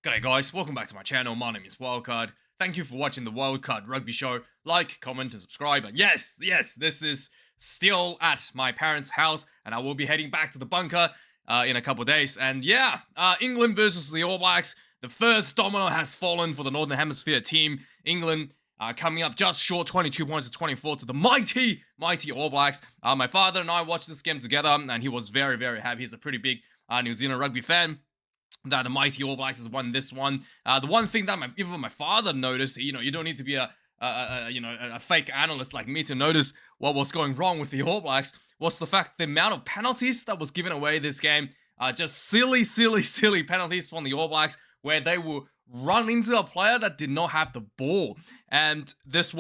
G'day guys, welcome back to my channel. My name is Wildkard. Thank you for watching the Wildcard Rugby Show. Like, comment, and subscribe. And yes, this is still at my parents' house, and I will be heading back to the bunker in a couple of days. And yeah, England versus the All Blacks. The first domino has fallen for the Northern Hemisphere team. England coming up just short, 22 points to 24 to the mighty All Blacks. My father and I watched this game together, and he was very, very happy. He's a pretty big New Zealand rugby fan that the mighty All Blacks has won this one. The one thing that even my father noticed, you don't need to be a fake analyst like me to notice what was going wrong with the All Blacks, was the fact the amount of penalties that was given away this game. Just silly penalties from the All Blacks, where they will run into a player that did not have the ball, and this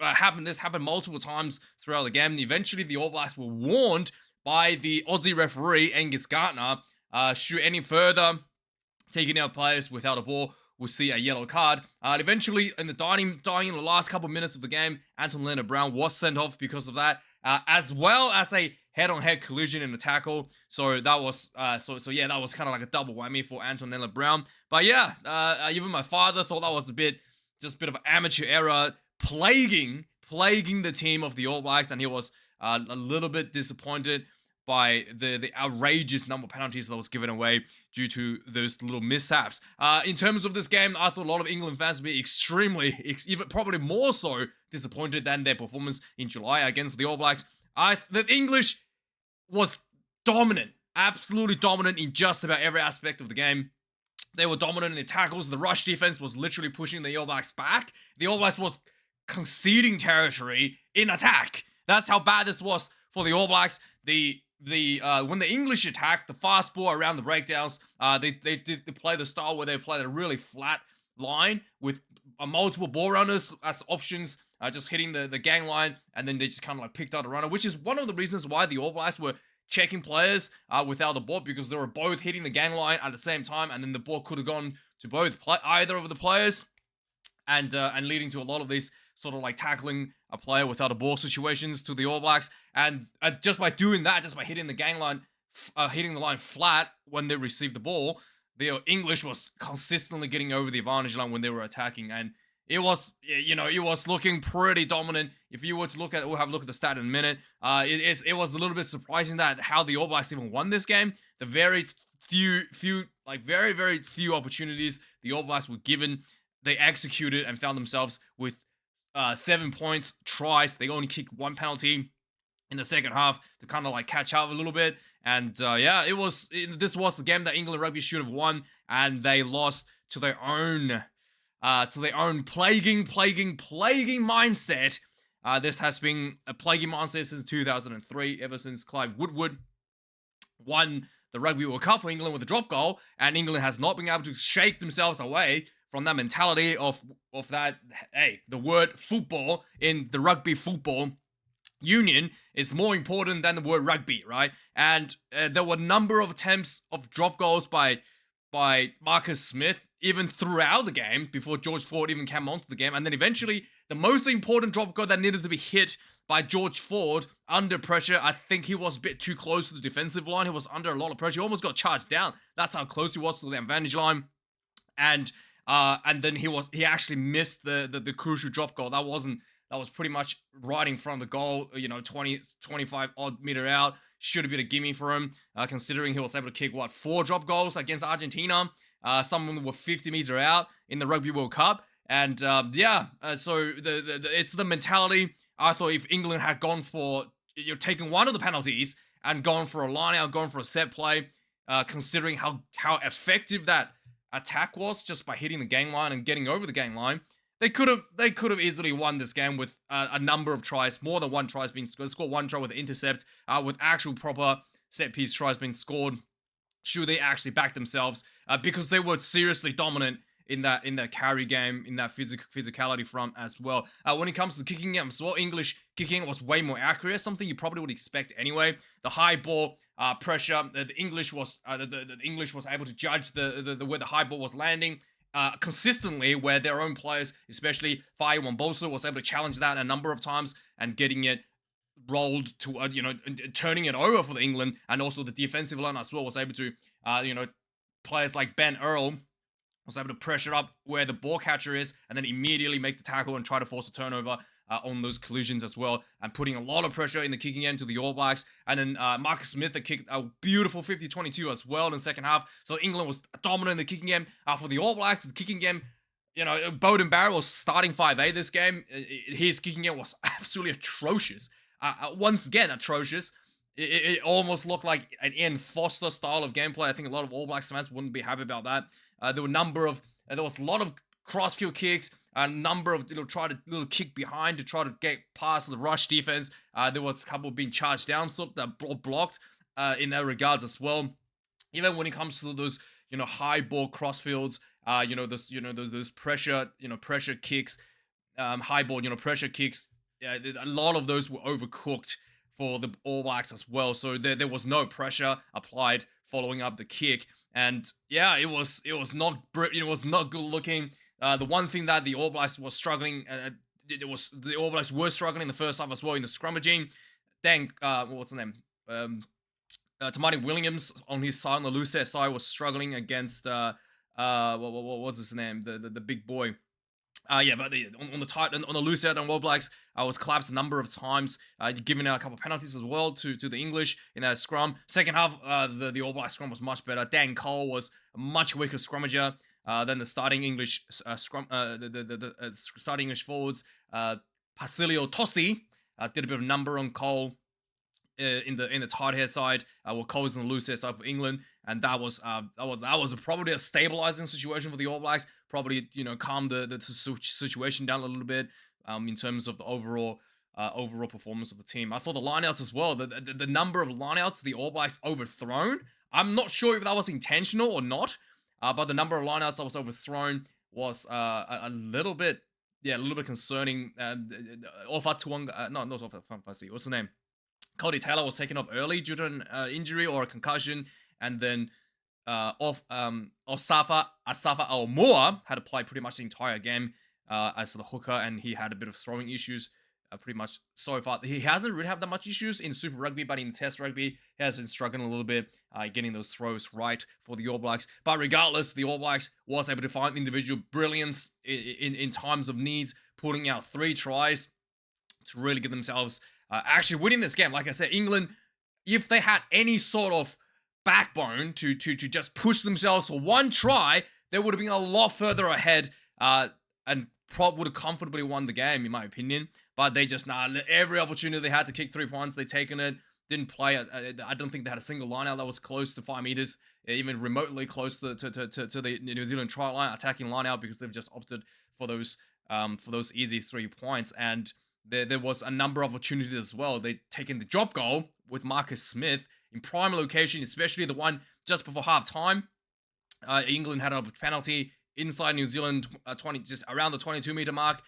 happened multiple times throughout the game. Eventually, the All Blacks were warned by the Aussie referee Angus Gardner. Shoot any further, taking out players without a ball, we'll see a yellow card. Eventually, in the last couple minutes of the game, Anton Lienert-Brown was sent off because of that, as well as a head-on-head collision in the tackle. So that was, that was kind of like a double whammy for Anton Lienert-Brown. But yeah, even my father thought that was a bit of an amateur error plaguing the team of the All Blacks, and he was a little bit disappointed by the outrageous number of penalties that was given away due to those little mishaps. In terms of this game, I thought a lot of England fans would be even probably more so disappointed than their performance in July against the All Blacks. The English was dominant, absolutely dominant in just about every aspect of the game. They were dominant in the tackles. The rush defense was literally pushing the All Blacks back. The All Blacks was conceding territory in attack. That's how bad this was for the All Blacks. When the English attacked, the fast ball around the breakdowns, they play the style where they play a really flat line with multiple ball runners as options, just hitting the gang line, and then they just kind of like picked out a runner, which is one of the reasons why the All Blacks were checking players without the ball, because they were both hitting the gang line at the same time, and then the ball could have gone to either of the players, and leading to a lot of these sort of like tackling a player without a ball situations to the All Blacks. And just by doing that, just by hitting the gang line, hitting the line flat when they received the ball, the English was consistently getting over the advantage line when they were attacking, and it was looking pretty dominant. If you were to we'll have a look at the stat in a minute. It was a little bit surprising that how the All Blacks even won this game. The very few opportunities the All Blacks were given, they executed and found themselves with 7 points, tries. They only kicked one penalty in the second half to kind of like catch up a little bit. And this was the game that England rugby should have won, and they lost to their own plaguing mindset. This has been a plaguing mindset since 2003, ever since Clive Woodward won the Rugby World Cup for England with a drop goal, and England has not been able to shake themselves away from that mentality of that, hey, the word football in the rugby football union is more important than the word rugby, right? And there were a number of attempts of drop goals by Marcus Smith, even throughout the game, before George Ford even came onto the game. And then eventually, the most important drop goal that needed to be hit by George Ford under pressure. I think he was a bit too close to the defensive line. He was under a lot of pressure. He almost got charged down. That's how close he was to the advantage line. And then he actually missed the crucial drop goal. That was pretty much right in front of the goal, 25 odd meter out. Should have been a gimme for him, considering he was able to kick 4 drop goals against Argentina. Some of them were 50 meter out in the Rugby World Cup. And so it's the mentality. I thought if England had gone for taking one of the penalties and gone for a line out, gone for a set play, considering how effective that attack was just by hitting the gang line and getting over the gang line, they could have easily won this game with a number of tries, more than one tries being scored. Scored one try with an intercept, with actual proper set piece tries being scored. Should they actually back themselves, because they were seriously dominant in that carry game, in that physicality front as well. When it comes to kicking it as well, English kicking was way more accurate, something you probably would expect anyway. The high ball pressure, the English was able to judge the where the high ball was landing consistently, where their own players, especially Fai Wambosa, was able to challenge that a number of times and getting it rolled to, turning it over for the England, and also the defensive line as well was able to, players like Ben Earl was able to pressure up where the ball catcher is and then immediately make the tackle and try to force a turnover on those collisions as well, and putting a lot of pressure in the kicking end to the All Blacks. And then Marcus Smith that kicked a beautiful 50-22 as well in the second half. So England was dominant in the kicking game. For the All Blacks, the kicking game, Bowden Barrett was starting 5A this game. His kicking game was absolutely atrocious. Once again, atrocious. It almost looked like an Ian Foster style of gameplay. I think a lot of All Blacks fans wouldn't be happy about that. There was a lot of crossfield kicks, a number of try to little kick behind to try to get past the rush defense. There was a couple being charged down, so that blocked in that regards as well. Even when it comes to those high ball crossfields, those pressure kicks, high ball pressure kicks. A lot of those were overcooked for the All Blacks as well. So there was no pressure applied following up the kick. And yeah, it was not good looking. The one thing that the All Blacks was struggling, the All Blacks were struggling in the first half as well in the scrummaging. What's the name? Tamati Williams on his side, on the loose side, was struggling against what's his name? The big boy. On the loose end on All Blacks, was collapsed a number of times, giving out a couple of penalties as well to the English in that scrum. Second half, the All Blacks scrum was much better. Dan Cole was a much weaker scrummager than the starting English starting English forwards. Pasilio Tossi did a bit of number on Cole in the tight hair side, while Cole's on the loose hair side for England, and that was probably a stabilizing situation for the All Blacks. Probably calmed the situation down a little bit in terms of the overall performance of the team. I thought the lineouts as well. The number of lineouts the All Blacks overthrown. I'm not sure if that was intentional or not, but the number of lineouts that was overthrown was a little bit concerning. Ofa Tuanga, not Ofa Fasi. What's the name? Cody Taylor was taken off early due to an injury or a concussion, and then Asafa Aomoa had to play pretty much the entire game as the hooker, and he had a bit of throwing issues pretty much so far. He hasn't really had that much issues in Super Rugby, but in Test Rugby, he has been struggling a little bit getting those throws right for the All Blacks. But regardless, the All Blacks was able to find individual brilliance in times of needs, putting out 3 tries to really get themselves actually winning this game. Like I said, England, if they had any sort of backbone to just push themselves for 1 try, they would have been a lot further ahead and probably would have comfortably won the game, in my opinion. But they just every opportunity they had to kick 3 points, they taken it. Didn't play. I don't think they had a single line out that was close to 5 meters, even remotely close to the New Zealand try line, attacking line out, because they've just opted for those easy 3 points. And there was a number of opportunities as well. They taken the drop goal with Marcus Smith in prime location, especially the one just before half time. England had a penalty inside New Zealand, just around the 22-meter mark.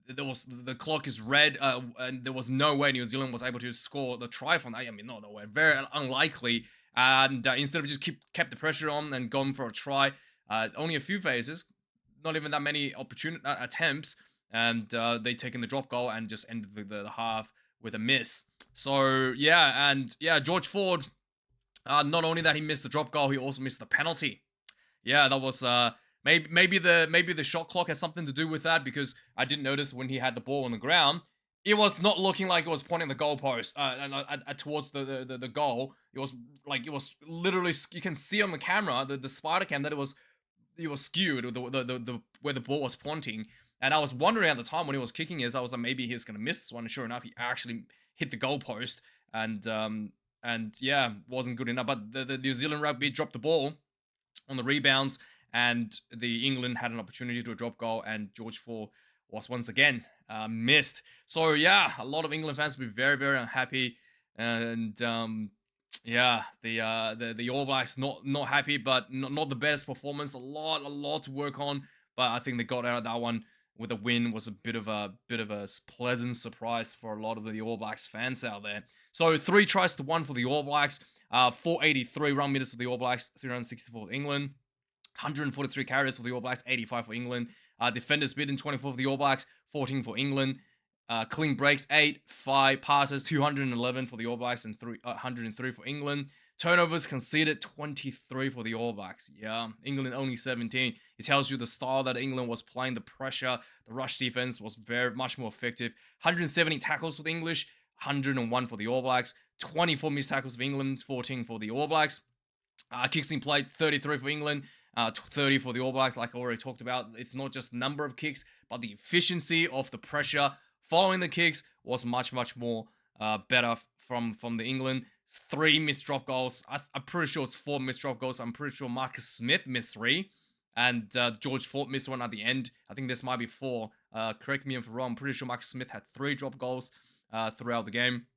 The clock is red, and there was no way New Zealand was able to score the try from that. I mean, no way, very unlikely. And instead of just kept the pressure on and gone for a try, only a few phases, not even that many attempts, and they taken the drop goal and just ended the half with a miss. So George Ford, not only that he missed the drop goal, he also missed the penalty. Yeah, that was maybe the shot clock has something to do with that, because I didn't notice when he had the ball on the ground, it was not looking like it was pointing the goalpost towards the goal. It was literally, you can see on the camera, the spider cam, that it was skewed, the where the ball was pointing. And I was wondering at the time when he was kicking it, I was like, maybe he's gonna miss this one. And sure enough, he actually hit the goalpost, and wasn't good enough. But the New Zealand rugby dropped the ball on the rebounds, and the England had an opportunity to a drop goal, and George Ford was once again missed. So yeah, a lot of England fans will be very, very unhappy, and the All Blacks not happy, but not the best performance. A lot to work on, but I think they got out of that one with a win. Was a bit of a pleasant surprise for a lot of the All Blacks fans out there. So 3 tries to 1 for the All Blacks, 483 run meters for the All Blacks, 364 for England, 143 carries for the All Blacks, 85 for England. Defenders bidden 24 for the All Blacks, 14 for England. Clean breaks 8, 5 passes, 211 for the All Blacks, and 103 for England. Turnovers conceded 23 for the All Blacks. Yeah, England only 17. It tells you the style that England was playing, the pressure, the rush defense was very much more effective. 170 tackles for the English, 101 for the All Blacks. 24 missed tackles for England, 14 for the All Blacks. Kicks in play, 33 for England, 30 for the All Blacks. Like I already talked about, it's not just the number of kicks, but the efficiency of the pressure following the kicks was much more better from the England. 3 missed drop goals. I'm pretty sure it's 4 missed drop goals. I'm pretty sure Marcus Smith missed 3, and George Fort missed 1 at the end. I think this might be 4. Correct me if I'm wrong. I'm pretty sure Marcus Smith had 3 drop goals throughout the game.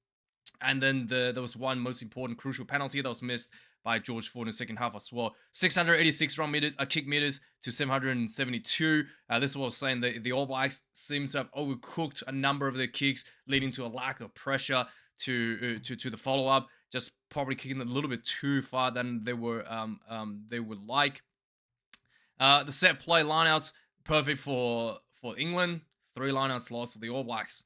And then there was one most important crucial penalty that was missed by George Ford in the second half as well. 686 run meters, kick meters to 772. This was saying that the All Blacks seem to have overcooked a number of their kicks, leading to a lack of pressure to the follow up. Just probably kicking a little bit too far than they would like. The set play lineouts perfect for England. 3 lineouts lost for the All Blacks.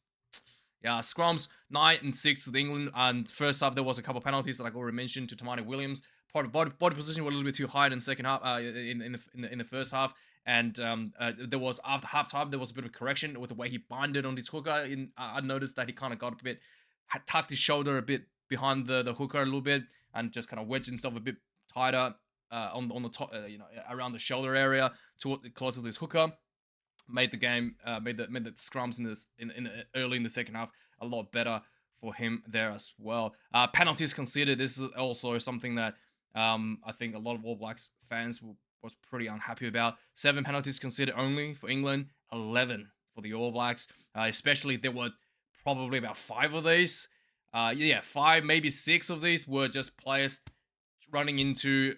Yeah, scrums 9 and 6 with England, and first half there was a couple of penalties like I already mentioned to Tamani Williams. Body position was a little bit too high in the second half, in the first half, and there was after halftime there was a bit of a correction with the way he binded on his hooker. I noticed that he kind of got a bit, had tucked his shoulder a bit behind the hooker a little bit, and just kind of wedged himself a bit tighter on the top, around the shoulder area closer to this hooker. Made the game, made the scrums early in the second half a lot better for him there as well. Penalties considered, this is also something that I think a lot of All Blacks fans was pretty unhappy about. 7 penalties considered only for England, 11 for the All Blacks. Especially there were probably about 5 of these. 5, maybe 6 of these were just players running into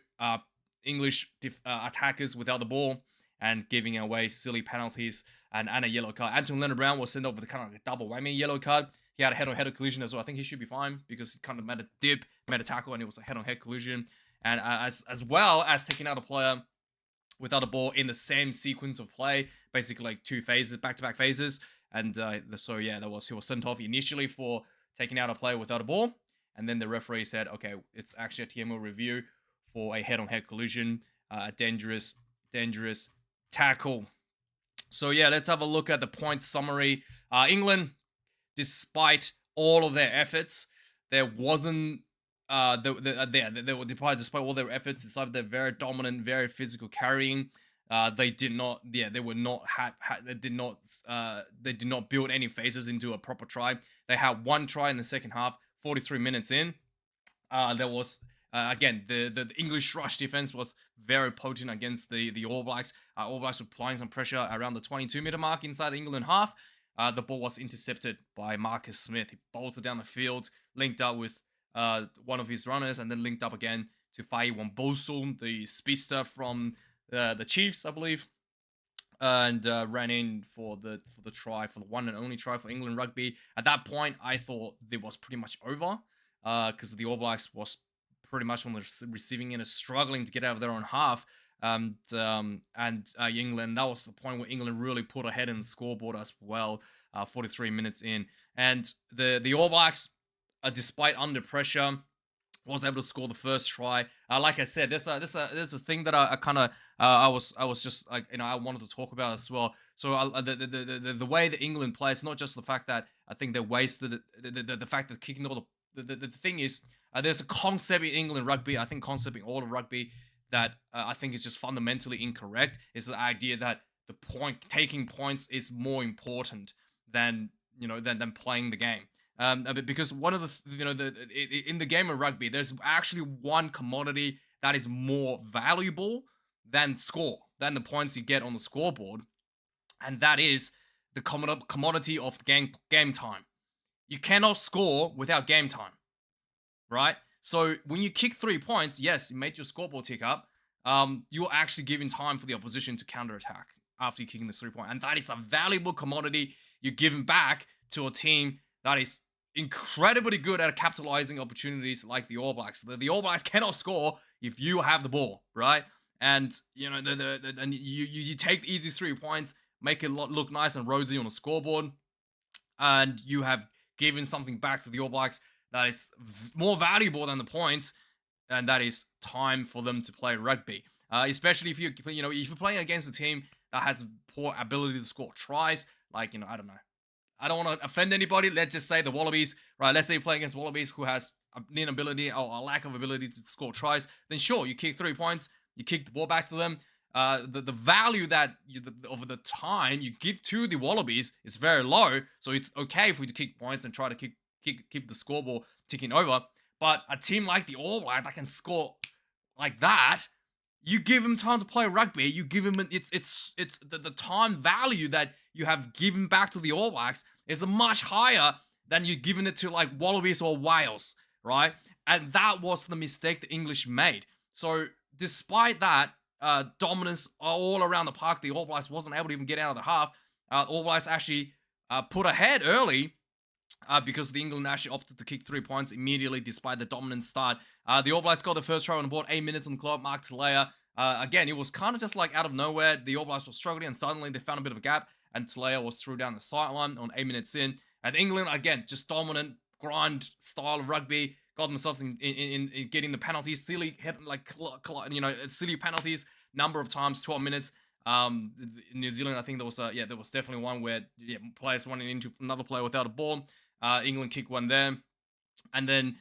English attackers without the ball and giving away silly penalties and a yellow card. Anton Leonard-Brown was sent over the kind of like a double whammy yellow card. He had a head-on-head collision as well. I think he should be fine because he kind of made a dip, made a tackle, and it was a head-on-head collision. And as well as taking out a player without a ball in the same sequence of play, basically like 2 phases, back-to-back phases. And so yeah, he was sent off initially for taking out a player without a ball, and then the referee said, okay, it's actually a TMO review for a head-on-head collision, a dangerous tackle. So yeah, let's have a look at the point summary. England, despite all of their efforts, there wasn't despite all their efforts, despite their very dominant, very physical carrying, they did not build any phases into a proper try. They had 1 try in the second half, 43 minutes in. There was again, the English rush defense was very potent against the All Blacks. All Blacks were applying some pressure around the 22-meter mark inside the England half. The ball was intercepted by Marcus Smith. He bolted down the field, linked up with one of his runners, and then linked up again to Faiwan Bosul, the speedster from the Chiefs, I believe, and ran in for the try, for the one and only try for England rugby. At that point, I thought it was pretty much over because the All Blacks was pretty much on the receiving end, struggling to get out of their own half. And England, that was the point where England really put ahead in the scoreboard as well, 43 minutes in. And the All Blacks, despite under pressure, was able to score the first try. Like I said, there's a thing that I kind of I was just like, I wanted to talk about as well. So the way that England plays, not just the fact that I think they wasted the fact that kicking all the thing is, there's a concept in England rugby, I think concept in all of rugby, that I think is just fundamentally incorrect. Is the idea that taking points is more important than than playing the game. Because one of in the game of rugby, there's actually one commodity that is more valuable than the points you get on the scoreboard, and that is the commodity of game time. You cannot score without game time, right? So when you kick 3 points, yes, you made your scoreboard tick up. You're actually giving time for the opposition to counterattack after you're kicking this 3 point, and that is a valuable commodity you're giving back to a team that is incredibly good at capitalizing opportunities like the All Blacks. The All Blacks cannot score if you have the ball, right? And and you take the easy 3 points, make it look nice and rosy on the scoreboard, and you have given something back to the All Blacks that is more valuable than the points. and that is time for them to play rugby. Especially if if you're playing against a team that has poor ability to score tries, like I don't know. I don't want to offend anybody. Let's just say the Wallabies, right? Let's say you play against Wallabies who has an inability or a lack of ability to score tries. Then sure, you kick 3 points, you kick the ball back to them. The value that over the time you give to the Wallabies is very low, so it's okay for you to kick points and try to keep the scoreboard ticking over. But a team like the All Blacks that can score like that, you give him time to play rugby. You give him it's the time value that you have given back to the All Blacks is much higher than you giving it to like Wallabies or Wales, right? And that was the mistake the English made. So despite that dominance all around the park, the All Blacks wasn't able to even get out of the half. All Blacks actually put ahead early because the England actually opted to kick 3 points immediately despite the dominant start. The All Blacks got the first try on the board, 8 minutes on the clock. Mark Talea. Again, it was kind of just like out of nowhere. The All Blacks were struggling and suddenly they found a bit of a gap and Talea was through down the sideline on 8 minutes in. And England, again, just dominant, grind style of rugby. Got themselves in getting the penalties. Silly, silly penalties number of times, 12 minutes. New Zealand, I think there was definitely one where players running into another player without a ball. England kick one there. And then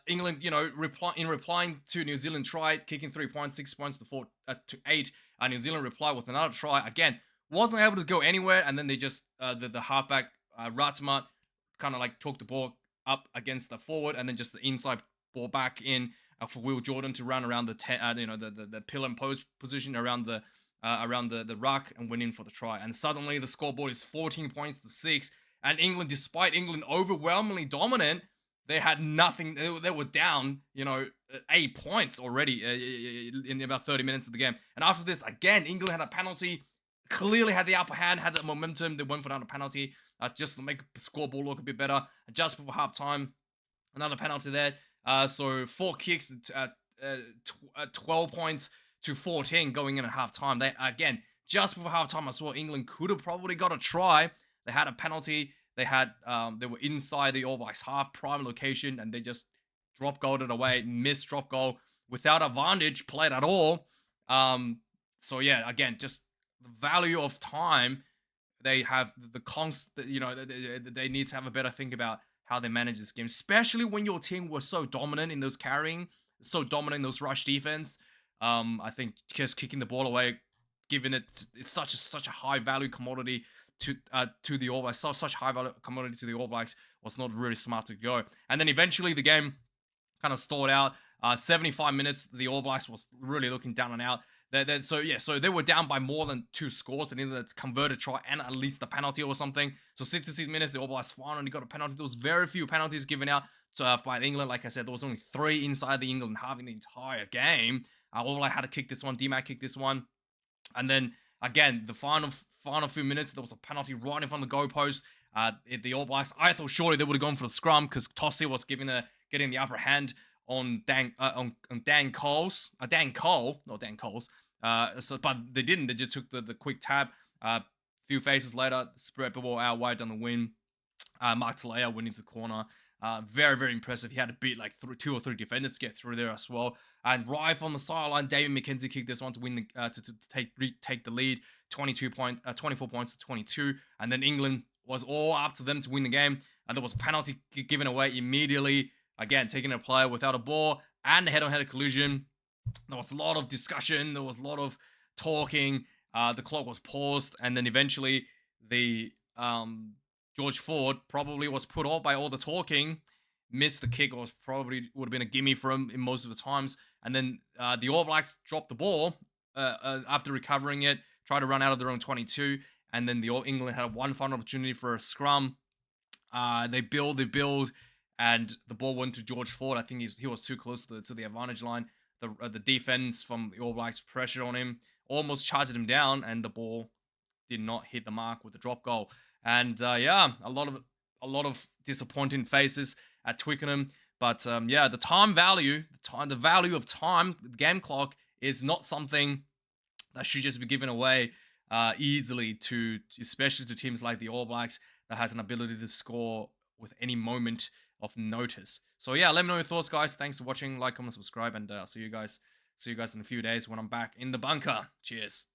England, replying to New Zealand try, kicking 3 points, 6 points to 8. New Zealand replied with another try. Again, wasn't able to go anywhere. And then they just, the halfback, Ratma, kind of like took the ball up against the forward and then just the inside ball back in for Will Jordan to run around the pillar and post position around the ruck and win in for the try. And suddenly the scoreboard is 14 points to 6. And England, despite England overwhelmingly dominant, they had nothing. They were down, 8 points already in about 30 minutes of the game. And after this, again, England had a penalty, clearly had the upper hand, had the momentum. They went for another penalty just to make the scoreboard look a bit better. Just before halftime, another penalty there. So 4 kicks, 12 points to 14 going in at halftime. They, again, just before halftime, I saw England could have probably got a try. They had a penalty. They were inside the All Blacks half, prime location, and they just drop-goaled it away, missed drop goal without advantage played at all. So yeah, again, just the value of time. They have the constant, they need to have a better think about how they manage this game, especially when your team was so dominant in those carrying, so dominant in those rush defense. I think just kicking the ball away, given it's such a high value commodity to the All Blacks, such high value commodity to the All Blacks was not really smart to go. And then eventually the game kind of stalled out. 75 minutes, the All Blacks was really looking down and out. So they were down by more than 2 scores and either converted try and at least a penalty or something. So 66 minutes, the All Blacks finally got a penalty. There was very few penalties given out by England. Like I said, there was only 3 inside the England half in the entire game. All Blacks had to kick this one. D-Mac kicked this one. And then, again, the final few minutes, there was a penalty right in front of the goalpost. The All Blacks, I thought surely they would have gone for the scrum because Tossie was getting the upper hand on Dan Coles. Dan Cole, not Dan Coles. But they didn't. They just took the quick tab. Few phases later, spread the ball out wide down the wing. Mark Talea went into the corner. Very, very impressive. He had to beat like 2 or 3 defenders to get through there as well. And right from the sideline, David McKenzie kicked this one to win to take the lead. 24 points to 22. And then England was all up to them to win the game. And there was a penalty given away immediately. Again, taking a player without a ball and a head-on-head collision. There was a lot of discussion. There was a lot of talking. The clock was paused. And then eventually the George Ford probably was put off by all the talking. Missed the kick, or probably would have been a gimme for him in most of the times. And then the All Blacks dropped the ball after recovering it, tried to run out of their own 22. And then England had one final opportunity for a scrum. They build, and the ball went to George Ford. I think he was too close to the advantage line. The defense from the All Blacks pressure on him, almost charged him down, and the ball did not hit the mark with the drop goal. And a lot of disappointing faces at Twickenham. But the time value, the value of time, the game clock is not something that should just be given away easily especially to teams like the All Blacks that has an ability to score with any moment of notice. So yeah, let me know your thoughts, guys. Thanks for watching. Like, comment, subscribe, and I'll see you guys in a few days when I'm back in the bunker. Cheers.